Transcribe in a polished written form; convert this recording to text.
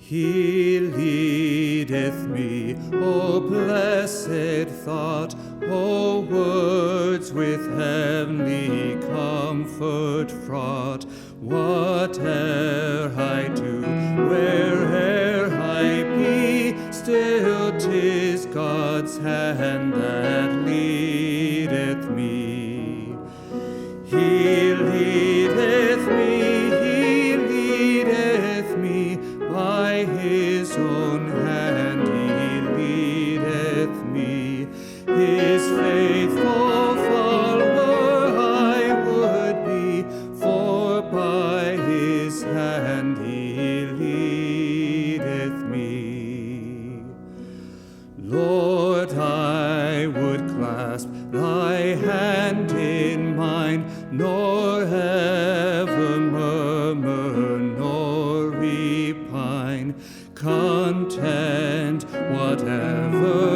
He leadeth me, O blessed thought, O words with heavenly comfort fraught. Whate'er I do, where'er I be, still 'tis God's hand that leadeth me. He leadeth me, by his own hand he leadeth me. His faithful follower I would be, for by his hand he leadeth me. Lord, I would clasp thy hand in mine, nor ever murmur, nor repine, content whatever